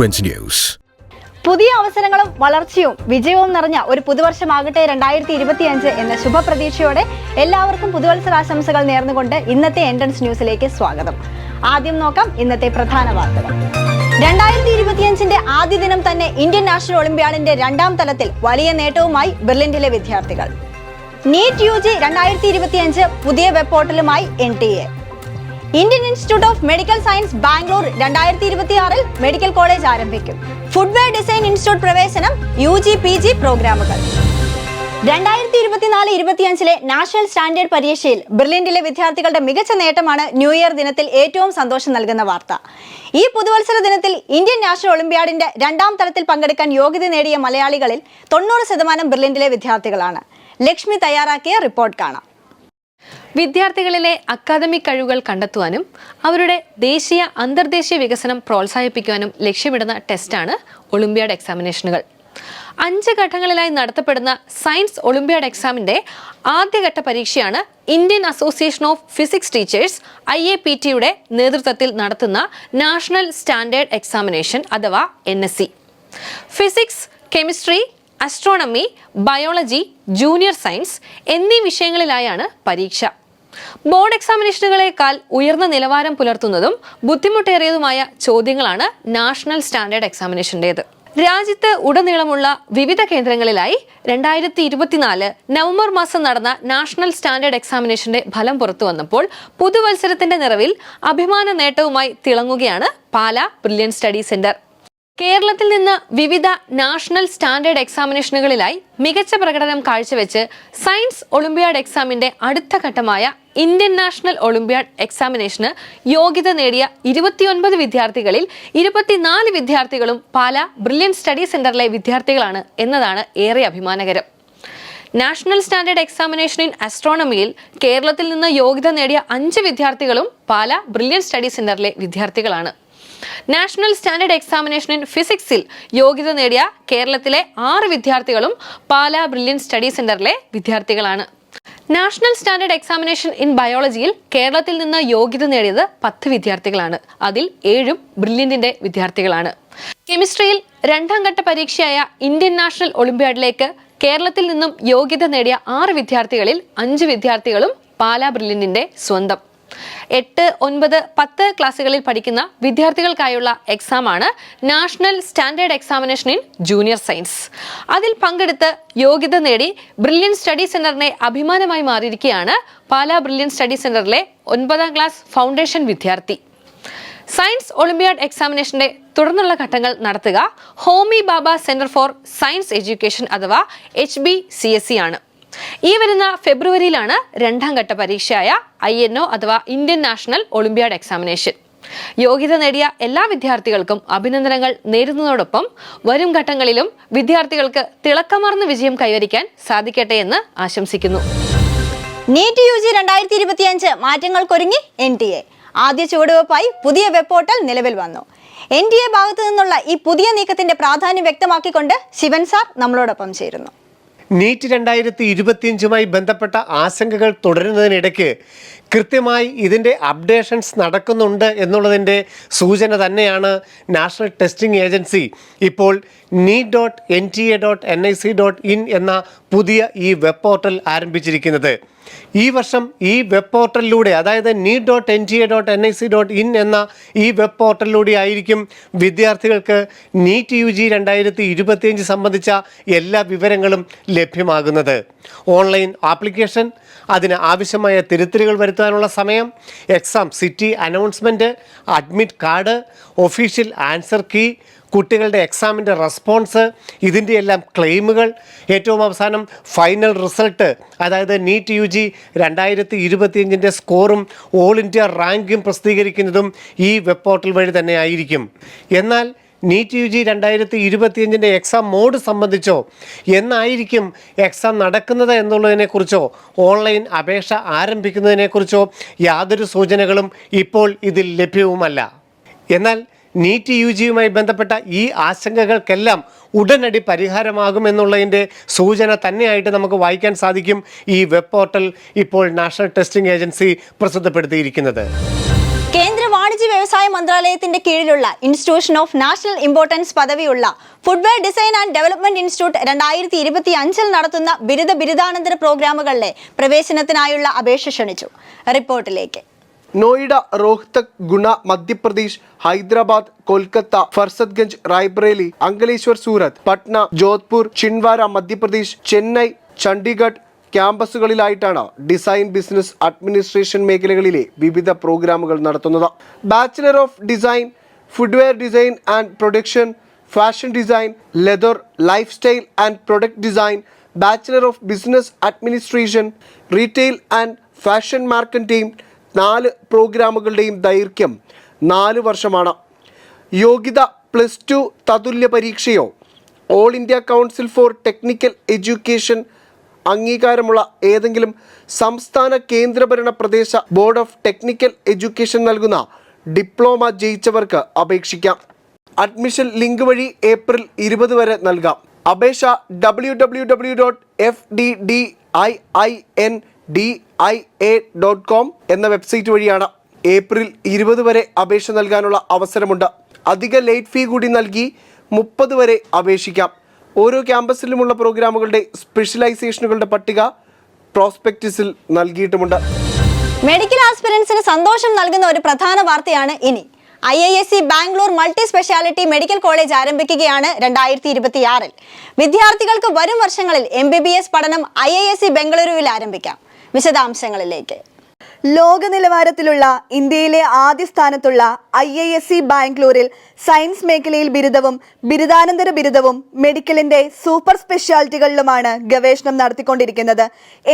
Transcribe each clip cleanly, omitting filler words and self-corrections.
T20 News. പുതിയ അവസരങ്ങളും വളർച്ചയും വിജയവും നിറഞ്ഞ ഒരു പുതുവർഷമാകട്ടെ 2025 എന്ന ശുഭപ്രതീക്ഷയോടെ എല്ലാവർക്കും പുതുവത്സരാശംസകൾ നേർന്നുകൊണ്ട് ഇന്നത്തെ എൻട്രൻസ് ന്യൂസിലേക്ക് സ്വാഗതം. ആദ്യം നോക്കാം ഇന്നത്തെ പ്രധാന വാർത്തകൾ. 2025 ആദ്യ ദിനം തന്നെ ഇന്ത്യൻ നാഷണൽ ഒളിമ്പ്യാഡിന്റെ രണ്ടാം തലത്തിൽ വലിയ നേട്ടവുമായി ബെർലിനിലെ വിദ്യാർത്ഥികൾ. നീറ്റ് UG 2025 പുതിയ വെബ് പോർട്ടലുമായി NTA. Indian institute of medical science Bangalore 2026 medical college ആരംഭിക്കും. ഫുട്വെയർ ഡിസൈൻ ഇൻസ്റ്റിറ്റ്യൂട്ട് പ്രവേശനം UG PG പ്രോഗ്രാമുകൾ. 2024-25 നാഷണൽ സ്റ്റാൻഡേർഡ് പരീക്ഷയിൽ ബെർലിനിലെ വിദ്യാർത്ഥികളുടെ മികച്ച നേട്ടമാണ് ന്യൂ ഇയർ ദിനത്തിൽ ഏറ്റവും സന്തോഷം നൽകുന്ന വാർത്ത. ഈ പുതുവത്സര ദിനത്തിൽ ഇന്ത്യൻ നാഷണൽ ഒളിമ്പ്യാഡിന്റെ രണ്ടാം തലത്തിൽ പങ്കെടുക്കാൻ യോഗ്യത നേടിയ മലയാളികളിൽ 90% ബെർലിനിലെ വിദ്യാർത്ഥികളാണ്. ലക്ഷ്മി തയ്യാറാക്കിയ റിപ്പോർട്ട് കാണാം. വിദ്യാർത്ഥികളിലെ അക്കാദമിക് കഴിവുകൾ കണ്ടെത്തുവാനും അവരുടെ ദേശീയ അന്തർദേശീയ വികസനം പ്രോത്സാഹിപ്പിക്കുവാനും ലക്ഷ്യമിടുന്ന ടെസ്റ്റാണ് ഒളിമ്പ്യാഡ് എക്സാമിനേഷനുകൾ. 5 ഘട്ടങ്ങളിലായി നടത്തപ്പെടുന്ന സയൻസ് ഒളിമ്പ്യാഡ് എക്സാമിന്റെ ആദ്യഘട്ട പരീക്ഷയാണ് Indian association of physics teachers IAPT-യുടെ നേതൃത്വത്തിൽ നടത്തുന്ന നാഷണൽ സ്റ്റാൻഡേർഡ് എക്സാമിനേഷൻ അഥവാ NSE. Physics, chemistry, astronomy, biology, junior science എന്നീ വിഷയങ്ങളിലായാണ് പരീക്ഷ. ബോർഡ് എക്സാമിനേഷനുകളേക്കാൾ ഉയർന്ന നിലവാരം പുലർത്തുന്നതും ബുദ്ധിമുട്ടേറിയതുമായ ചോദ്യങ്ങളാണ് നാഷണൽ സ്റ്റാൻഡേർഡ് എക്സാമിനേഷൻ്റേത്. രാജ്യത്ത് ഉടനീളമുള്ള വിവിധ കേന്ദ്രങ്ങളിലായി 2024 നവംബർ മാസം നടന്ന നാഷണൽ സ്റ്റാൻഡേർഡ് എക്സാമിനേഷന്റെ ഫലം പുറത്തു വന്നപ്പോൾ പുതുവത്സരത്തിന്റെ നിറവിൽ അഭിമാന നേട്ടവുമായി തിളങ്ങുകയാണ് പാലാ ബ്രില്യൻറ്റ് സ്റ്റഡി സെന്റർ. കേരളത്തിൽ നിന്ന് വിവിധ നാഷണൽ സ്റ്റാൻഡേർഡ് എക്സാമിനേഷനുകളിലായി മികച്ച പ്രകടനം കാഴ്ചവെച്ച് സയൻസ് ഒളിമ്പ്യാഡ് എക്സാമിന്റെ അടുത്ത ഘട്ടമായ ഇന്ത്യൻ നാഷണൽ ഒളിമ്പ്യാഡ് എക്സാമിനേഷന് യോഗ്യത നേടിയ 29 വിദ്യാർത്ഥികളിൽ 24 വിദ്യാർത്ഥികളും പാലാ ബ്രില്യൻറ്റ് സ്റ്റഡി സെന്ററിലെ വിദ്യാർത്ഥികളാണ് എന്നതാണ് ഏറെ അഭിമാനകരം. നാഷണൽ സ്റ്റാൻഡേർഡ് എക്സാമിനേഷൻ ഇൻ ആസ്ട്രോണമിയിൽ കേരളത്തിൽ നിന്ന് യോഗ്യത നേടിയ 5 വിദ്യാർത്ഥികളും പാലാ ബ്രില്യൻറ്റ് സ്റ്റഡി സെന്ററിലെ വിദ്യാർത്ഥികളാണ്. നാഷണൽ സ്റ്റാൻഡേർഡ് എക്സാമിനേഷൻ ഇൻ ഫിസിക്സിൽ യോഗ്യത നേടിയ കേരളത്തിലെ 6 വിദ്യാർത്ഥികളും പാലാ ബ്രില്യൻറ്റ് സ്റ്റഡി സെന്ററിലെ വിദ്യാർത്ഥികളാണ്. നാഷണൽ സ്റ്റാൻഡേർഡ് എക്സാമിനേഷൻ ഇൻ ബയോളജിയിൽ കേരളത്തിൽ നിന്ന് യോഗ്യത നേടിയത് 10 വിദ്യാർത്ഥികളാണ്. അതിൽ 7 ബ്രില്യന്റിന്റെ വിദ്യാർത്ഥികളാണ്. കെമിസ്ട്രിയിൽ രണ്ടാം ഘട്ട പരീക്ഷയായ ഇന്ത്യൻ നാഷണൽ ഒളിമ്പ്യാഡിലേക്ക് കേരളത്തിൽ നിന്നും യോഗ്യത നേടിയ 6 വിദ്യാർത്ഥികളിൽ 5 വിദ്യാർത്ഥികളും പാലാ ബ്രില്യന്റിന്റെ സ്വന്തം. 8, 9, 10 ക്ലാസ്സുകളിൽ പഠിക്കുന്ന വിദ്യാർത്ഥികൾക്കായുള്ള എക്സാമാണ് national standard examination in junior science. അതിൽ പങ്കെടുത്ത് യോഗ്യത നേടി ബ്രില്യൻറ്റ് സ്റ്റഡി സെന്ററിനെ അഭിമാനമായി മാറിയിരിക്കുകയാണ് പാലാ ബ്രില്യൻറ്റ് സ്റ്റഡി സെന്ററിലെ 9ാം ക്ലാസ് ഫൗണ്ടേഷൻ വിദ്യാർത്ഥി. സയൻസ് ഒളിമ്പ്യാഡ് എക്സാമിനേഷന്റെ തുടർന്നുള്ള ഘട്ടങ്ങൾ നടത്തുക ഹോമി ബാബ സെന്റർ ഫോർ സയൻസ് എഡ്യൂക്കേഷൻ അഥവാ HBCSE ആണ്. ഈ വരുന്ന ഫെബ്രുവരിയിലാണ് രണ്ടാം ഘട്ട പരീക്ഷയായ INO അഥവാ ഇന്ത്യൻ നാഷണൽ ഒളിമ്പ്യാഡ് എക്സാമിനേഷൻ. യോഗ്യത നേടിയ എല്ലാ വിദ്യാർത്ഥികൾക്കും അഭിനന്ദനങ്ങൾ നേരുന്നതോടൊപ്പം വരും ഘട്ടങ്ങളിലും വിദ്യാർത്ഥികൾക്ക് തിളക്കമാർന്ന വിജയം കൈവരിക്കാൻ സാധിക്കട്ടെ എന്ന് ആശംസിക്കുന്നു. നീറ്റ് UG 2025 മാറ്റങ്ങൾക്കൊരുങ്ങി NTA. ആദ്യ ചുവടുവെപ്പായി പുതിയ വെബ് പോർട്ടൽ നിലവിൽ വന്നു. NTA ഭാഗത്തു നിന്നുള്ള ഈ പുതിയ നീക്കത്തിന്റെ പ്രാധാന്യം വ്യക്തമാക്കിക്കൊണ്ട് ശിവൻ സാർ നമ്മളോടൊപ്പം ചേരുന്നു. നീറ്റ് 2025 ബന്ധപ്പെട്ട ആശങ്കകൾ തുടരുന്നതിനിടയ്ക്ക് കൃത്യമായി ഇതിൻ്റെ അപ്ഡേഷൻസ് നടക്കുന്നുണ്ട് എന്നുള്ളതിൻ്റെ സൂചന തന്നെയാണ് നാഷണൽ ടെസ്റ്റിംഗ് ഏജൻസി ഇപ്പോൾ NEET.NTA.NIC.in എന്ന പുതിയ ഈ വെബ് പോർട്ടൽ ആരംഭിച്ചിരിക്കുന്നത്. ഈ വർഷം ഈ വെബ് പോർട്ടലിലൂടെ അതായത് NEET.NTA.NIC.in എന്ന ഈ വെബ് പോർട്ടലിലൂടെ ആയിരിക്കും വിദ്യാർത്ഥികൾക്ക് നീറ്റ് UG 2025 സംബന്ധിച്ച എല്ലാ വിവരങ്ങളും ലഭ്യമാകുന്നത്. ഓൺലൈൻ ആപ്ലിക്കേഷൻ, അതിന് ആവശ്യമായ തിരുത്തലുകൾ വരുത്താനുള്ള സമയം, exam city announcement, admit card, official answer key, കുട്ടികളുടെ എക്സാമിൻ്റെ റെസ്പോൺസ്, ഇതിൻ്റെ എല്ലാം ക്ലെയിമുകൾ, ഏറ്റവും അവസാനം ഫൈനൽ റിസൾട്ട് അതായത് നീറ്റ് UG 2025 സ്കോറും ഓൾ ഇന്ത്യ റാങ്കും പ്രസിദ്ധീകരിക്കുന്നതും ഈ വെബ് പോർട്ടൽ വഴി തന്നെ ആയിരിക്കും. എന്നാൽ നീറ്റ് UG 2025 എക്സാം മോഡ് സംബന്ധിച്ചോ എന്നായിരിക്കും എക്സാം നടക്കുന്നത് എന്നുള്ളതിനെക്കുറിച്ചോ ഓൺലൈൻ അപേക്ഷ ആരംഭിക്കുന്നതിനെക്കുറിച്ചോ യാതൊരു സൂചനകളും ഇപ്പോൾ ഇതിൽ ലഭ്യവുമല്ല. എന്നാൽ നീറ്റ് UGയുമായി ബന്ധപ്പെട്ട ഈ ആശങ്കകൾക്കെല്ലാം ഉടനടി പരിഹാരമാകുമെന്നുള്ളതിൻ്റെ സൂചന തന്നെയായിട്ട് നമുക്ക് വായിക്കാൻ സാധിക്കും ഈ വെബ് പോർട്ടൽ ഇപ്പോൾ നാഷണൽ ടെസ്റ്റിംഗ് ഏജൻസി പ്രസിദ്ധപ്പെടുത്തിയിരിക്കുന്നത്. കേന്ദ്ര വാണിജ്യ വാണിജ്യ വ്യവസായ മന്ത്രാലയത്തിന്റെ കീഴിലുള്ള ഇൻസ്റ്റിറ്റ്യൂഷൻ ഓഫ് നാഷണൽ ഇമ്പോർട്ടൻസ് പദവിയുള്ള footwear design and development institute 2025 നടത്തുന്ന ബിരുദാനന്തര പ്രോഗ്രാമുകളിലെ പ്രവേശനത്തിനായുള്ള അപേക്ഷ ക്ഷണിച്ചു. റിപ്പോർട്ടിലേക്ക്. നോയിഡ, റോഹ്തക്, ഗുണ മധ്യപ്രദേശ്, ഹൈദരാബാദ്, കൊൽക്കത്ത, ഫർസത്ഗഞ്ച്, റായ്ബറേലി, അങ്കലേശ്വർ, സൂറത്ത്, പട്ന, ജോധ്പൂർ, ചിൻവാര മധ്യപ്രദേശ്, ചെന്നൈ, ചണ്ഡീഗഡ് ക്യാമ്പസുകളിലായിട്ടാണ് ഡിസൈൻ, ബിസിനസ്, അഡ്മിനിസ്ട്രേഷൻ മേഖലകളിലെ വിവിധ പ്രോഗ്രാമുകൾ നടത്തുന്നത്. Bachelor of design, footwear design and production, fashion design, leather, life style and product design, bachelor of business administration, retail and fashion marketing 4 പ്രോഗ്രാമുകളുടെയും ദൈർഘ്യം 4 വർഷമാണ്. യോഗ്യത +2 തതുല്യ പരീക്ഷയോ all India council for technical education അംഗീകാരമുള്ള ഏതെങ്കിലും സംസ്ഥാന കേന്ദ്രഭരണ പ്രദേശ ബോർഡ് ഓഫ് ടെക്നിക്കൽ എഡ്യൂക്കേഷൻ നൽകുന്ന ഡിപ്ലോമ ജയിച്ചവർക്ക് അപേക്ഷിക്കാം. അഡ്മിഷൻ ലിങ്ക് വഴി ഏപ്രിൽ 20 വരെ നൽകാം. അപേക്ഷ www.fddiindia.com എന്ന വെബ്സൈറ്റ് വഴിയാണ്. ഏപ്രിൽ 20 വരെ അപേക്ഷ നൽകാനുള്ള അവസരമുണ്ട്. അധിക ലേറ്റ് ഫീ കൂടി നൽകി 30 വരെ അപേക്ഷിക്കാം. ഓരോ ക്യാമ്പസിലുമുള്ള പ്രോഗ്രാമുകളുടെ സ്പെഷ്യലൈസേഷനുകളുടെ പട്ടിക പ്രോസ്പെക്ടസിൽ നൽകിയിട്ടുമുണ്ട്. മെഡിക്കൽ ആസ്പിരൻസിന് സന്തോഷം നൽകുന്ന ഒരു പ്രധാന വാർത്തയാണ് ഇനി. IISc Bangalore multi speciality medical college ആരംഭിക്കുകയാണ് 2026. വിദ്യാർത്ഥികൾക്ക് വരും വർഷങ്ങളിൽ MBBS പഠനം IISc ബംഗളൂരുവിൽ ആരംഭിക്കാം. വിശദാംശങ്ങളിലേക്ക്. ലോക നിലവാരത്തിലുള്ള ഇന്ത്യയിലെ ആദ്യ സ്ഥാനത്തുള്ള IISc ബാംഗ്ലൂരിൽ സയൻസ് മേഖലയിൽ ബിരുദവും ബിരുദാനന്തര ബിരുദവും മെഡിക്കലിന്റെ സൂപ്പർ സ്പെഷ്യാലിറ്റികളിലുമാണ് ഗവേഷണം നടത്തിക്കൊണ്ടിരിക്കുന്നത്.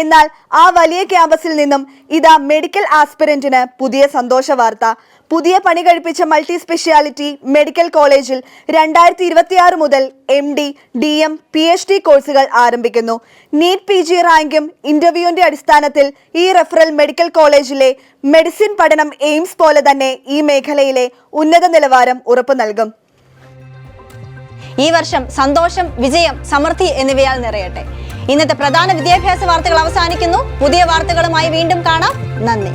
എന്നാൽ ആ വലിയ ക്യാമ്പസിൽ നിന്നും ഇതാ മെഡിക്കൽ ആസ്പിരന്റിന് പുതിയ സന്തോഷ വാർത്ത. പുതിയ പണി കഴിപ്പിച്ച മൾട്ടി സ്പെഷ്യാലിറ്റി മെഡിക്കൽ കോളേജിൽ 2026 മുതൽ MD, DM, PhD കോഴ്സുകൾ ആരംഭിക്കുന്നു. നീറ്റ് PG റാങ്കും ഇന്റർവ്യൂവിന്റെ അടിസ്ഥാനത്തിൽ ഈ റെഫറൽ മെഡിക്കൽ കോളേജിലെ മെഡിസിൻ പഠനം എയിംസ് പോലെ തന്നെ ഈ മേഖലയിലെ ഉന്നത നിലവാരം ഉറപ്പു നൽകും. ഈ വർഷം സന്തോഷം, വിജയം, സമൃദ്ധി എന്നിവയാൽ നിറയട്ടെ. ഇന്നത്തെ പ്രധാന വിദ്യാഭ്യാസ വാർത്തകൾ അവസാനിക്കുന്നു. പുതിയ വാർത്തകളുമായി വീണ്ടും കാണാം. നന്ദി.